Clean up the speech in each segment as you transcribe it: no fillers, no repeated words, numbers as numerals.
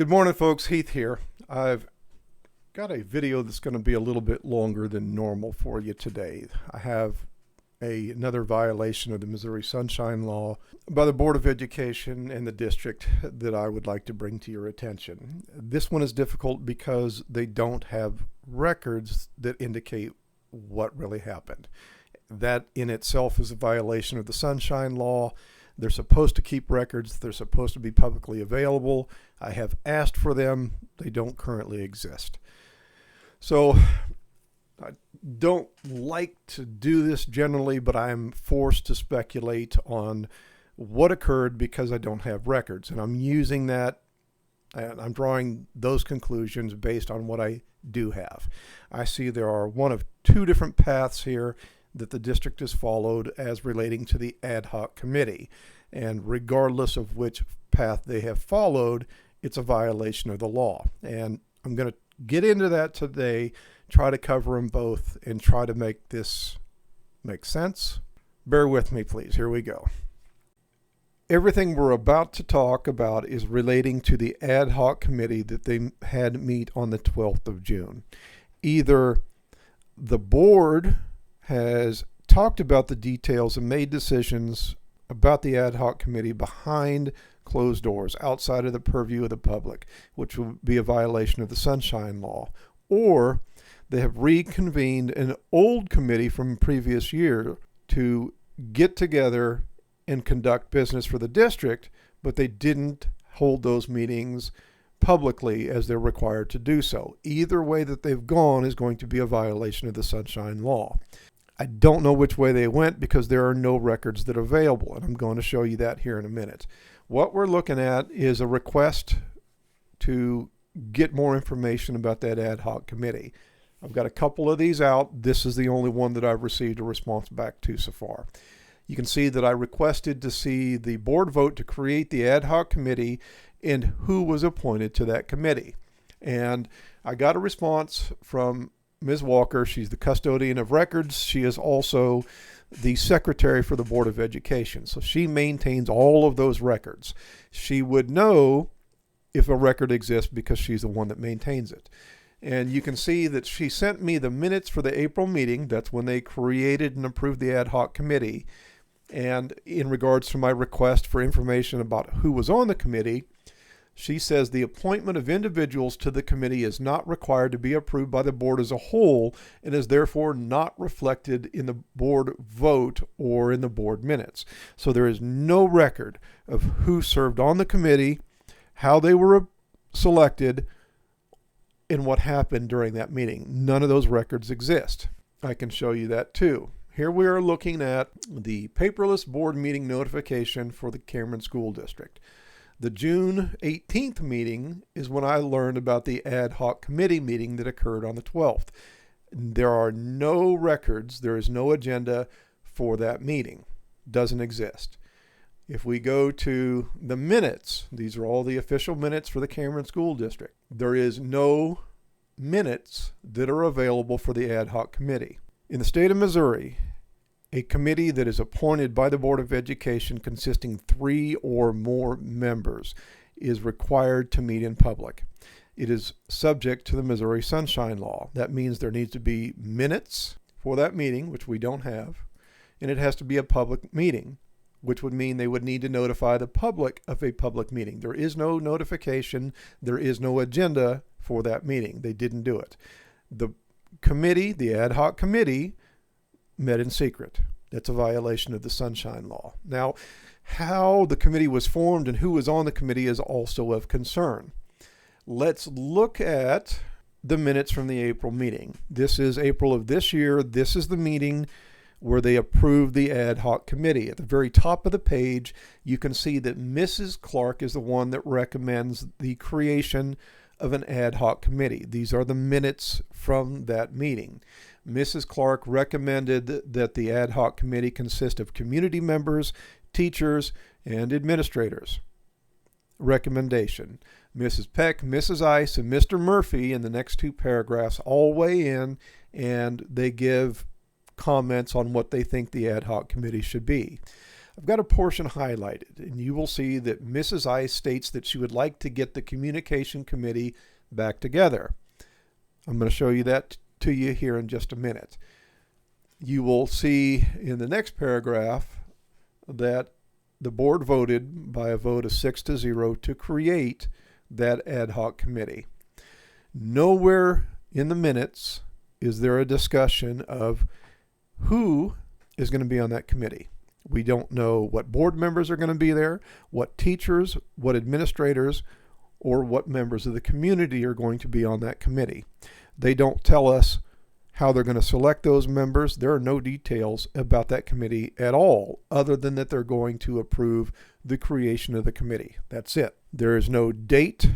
Good morning, folks. Heath here. I've got a video that's going to be a little bit longer than normal for you today. I have another violation of the Missouri Sunshine Law by the Board of Education and the district that I would like to bring to your attention. This one is difficult because they don't have records that indicate what really happened. That in itself is a violation of the Sunshine Law. They're supposed to keep records. They're supposed to be publicly available. I have asked for them. They don't currently exist. So I don't like to do this generally, but I'm forced to speculate on what occurred because I don't have records. And I'm using that, and I'm drawing those conclusions based on what I do have. I see there are one of two different paths here that the district has followed as relating to the ad hoc committee. And regardless of which path they have followed, it's a violation of the law. And I'm going to get into that today, try to cover them both, and try to make this make sense. Bear with me, please. Here we go. Everything we're about to talk about is relating to the ad hoc committee that they had meet on the 12th of June. Either the board has talked about the details and made decisions about the ad hoc committee behind closed doors, outside of the purview of the public, which will be a violation of the Sunshine Law, or they have reconvened an old committee from previous year to get together and conduct business for the district, but they didn't hold those meetings publicly as they're required to do so. Either way that they've gone is going to be a violation of the Sunshine Law. I don't know which way they went because there are no records that are available, and I'm going to show you that here in a minute. What we're looking at is a request to get more information about that ad hoc committee. I've got a couple of these out. This is the only one that I've received a response back to so far. You can see that I requested to see the board vote to create the ad hoc committee and who was appointed to that committee. And I got a response from Ms. Walker. She's the custodian of records. She is also the secretary for the Board of Education. So she maintains all of those records. She would know if a record exists because she's the one that maintains it. And you can see that she sent me the minutes for the April meeting. That's when they created and approved the ad hoc committee. And in regards to my request for information about who was on the committee, she says the appointment of individuals to the committee is not required to be approved by the board as a whole and is therefore not reflected in the board vote or in the board minutes. So there is no record of who served on the committee, how they were selected, and what happened during that meeting. None of those records exist. I can show you that too. Here we are looking at the paperless board meeting notification for the Cameron School District. The June 18th meeting is when I learned about the ad hoc committee meeting that occurred on the 12th. There are no records. There is no agenda for that meeting. Doesn't exist. If we go to the minutes, these are all the official minutes for the Cameron School District. There is no minutes that are available for the ad hoc committee. In the state of Missouri, a committee that is appointed by the Board of Education consisting 3 or more members is required to meet in public. It is subject to the Missouri Sunshine Law. That means there needs to be minutes for that meeting, which we don't have, and it has to be a public meeting, which would mean they would need to notify the public of a public meeting. There is no notification. There is no agenda for that meeting. They didn't do it. The committee, the ad hoc committee, met in secret. That's a violation of the Sunshine Law. Now, how the committee was formed and who was on the committee is also of concern. Let's look at the minutes from the April meeting. This is April of this year. This is the meeting where they approved the ad hoc committee. At the very top of the page, you can see that Mrs. Clark is the one that recommends the creation of an ad hoc committee. These are the minutes from that meeting. Mrs. Clark recommended that the ad hoc committee consist of community members, teachers, and administrators. Recommendation. Mrs. Peck, Mrs. Ice, and Mr. Murphy in the next two paragraphs all weigh in, and they give comments on what they think the ad hoc committee should be. I've got a portion highlighted, and you will see that Mrs. Ice states that she would like to get the communication committee back together. I'm going to show you that to you here in just a minute. You will see in the next paragraph that the board voted by a vote of 6-0 to create that ad hoc committee. Nowhere in the minutes is there a discussion of who is going to be on that committee. We don't know what board members are going to be there, what teachers, what administrators, or what members of the community are going to be on that committee. They don't tell us how they're going to select those members. There are no details about that committee at all, other than that they're going to approve the creation of the committee. That's it. There is no date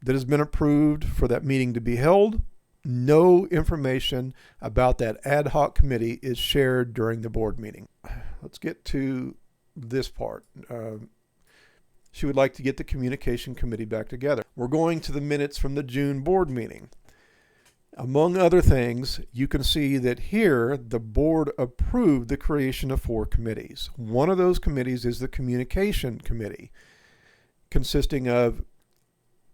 that has been approved for that meeting to be held. No information about that ad hoc committee is shared during the board meeting. Let's get to this part. She would like to get the communication committee back together. We're going to the minutes from the June board meeting. Among other things, you can see that here the board approved the creation of 4 committees. One of those committees is the communication committee, consisting of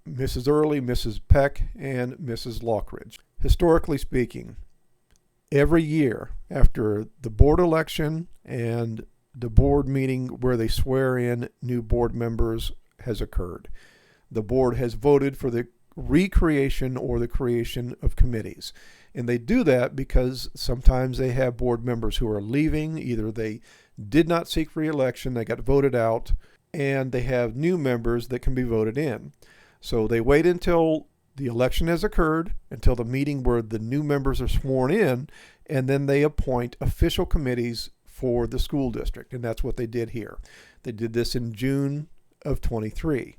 Mrs. Early, Mrs. Peck, and Mrs. Lockridge. Historically speaking, every year after the board election and the board meeting where they swear in new board members has occurred, the board has voted for the recreation or the creation of committees. And they do that because sometimes they have board members who are leaving. Either they did not seek re-election, they got voted out, and they have new members that can be voted in. So they wait until the election has occurred, until the meeting where the new members are sworn in, and then they appoint official committees for the school district. And that's what they did here. They did this in June of 23.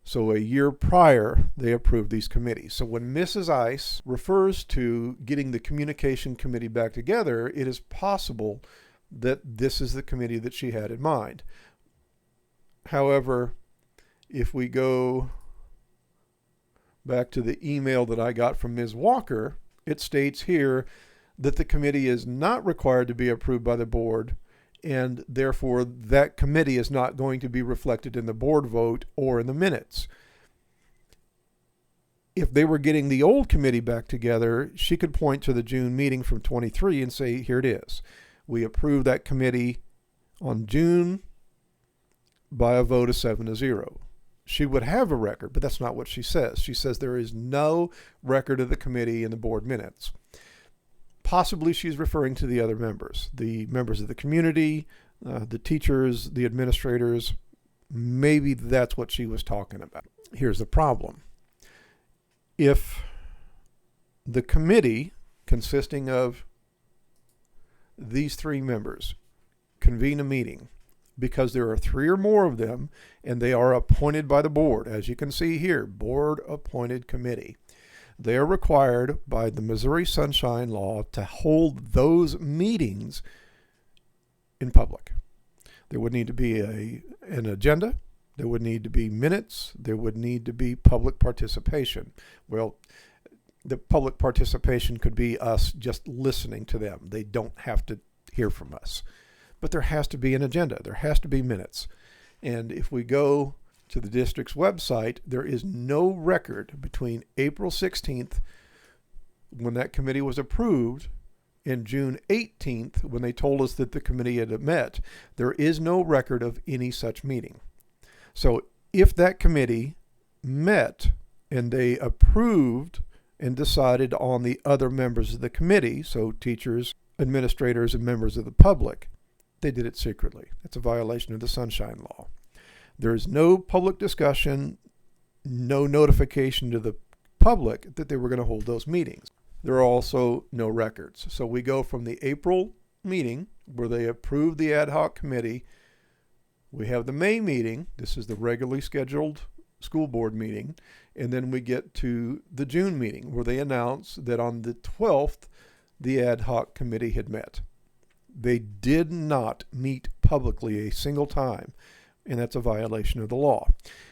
So a year prior, they approved these committees. So when Mrs. Ice refers to getting the communication committee back together, it is possible that this is the committee that she had in mind. However, if we go back to the email that I got from Ms. Walker, it states here that the committee is not required to be approved by the board, and therefore that committee is not going to be reflected in the board vote or in the minutes. If they were getting the old committee back together, she could point to the June meeting from 23 and say, here it is. We approved that committee on June by a vote of 7-0. She would have a record, but that's not what she says. She says there is no record of the committee in the board minutes. Possibly she's referring to the other members, the members of the community, the teachers, the administrators. Maybe that's what she was talking about. Here's the problem. If the committee consisting of these 3 members convene a meeting, because there are 3 or more of them and they are appointed by the board, as you can see here, board appointed committee. They are required by the Missouri Sunshine Law to hold those meetings in public. There would need to be an agenda. There would need to be minutes. There would need to be public participation. Well, the public participation could be us just listening to them. They don't have to hear from us. But there has to be an agenda. There has to be minutes. And if we go to the district's website, there is no record between April 16th, when that committee was approved, and June 18th, when they told us that the committee had met. There is no record of any such meeting. So if that committee met and they approved and decided on the other members of the committee, so teachers, administrators, and members of the public, they did it secretly. That's a violation of the Sunshine Law. There is no public discussion, no notification to the public that they were going to hold those meetings. There are also no records. So we go from the April meeting where they approved the ad hoc committee. We have the May meeting. This is the regularly scheduled school board meeting. And then we get to the June meeting where they announce that on the 12th, the ad hoc committee had met. They did not meet publicly a single time. And that's a violation of the law.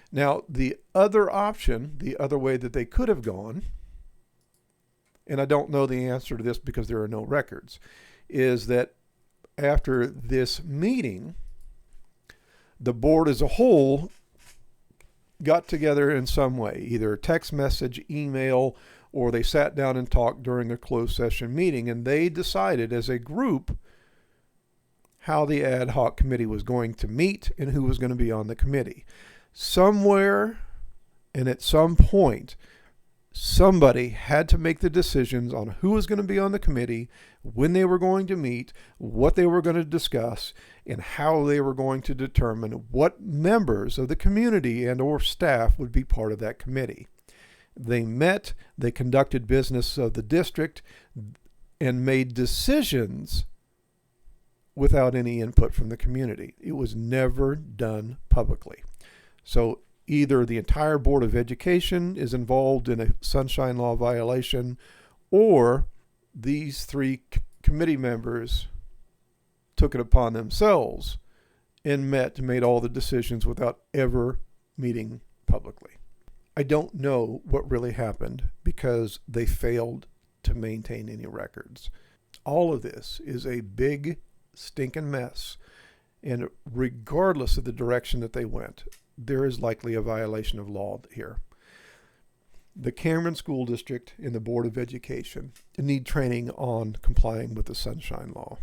Now, the other option, the other way that they could have gone, and I don't know the answer to this because there are no records, is that after this meeting, the board as a whole got together in some way, either text message, email, or they sat down and talked during a closed session meeting, and they decided as a group how the ad hoc committee was going to meet and who was going to be on the committee. Somewhere and at some point, somebody had to make the decisions on who was going to be on the committee, when they were going to meet, what they were going to discuss, and how they were going to determine what members of the community and or staff would be part of that committee. They met, they conducted business of the district, and made decisions without any input from the community. It was never done publicly. So either the entire Board of Education is involved in a Sunshine Law violation, or these three committee members took it upon themselves and made all the decisions without ever meeting publicly. I don't know what really happened because they failed to maintain any records. All of this is a big stinking mess, and regardless of the direction that they went, there is likely a violation of law here. The Cameron School District and the Board of Education need training on complying with the Sunshine Law.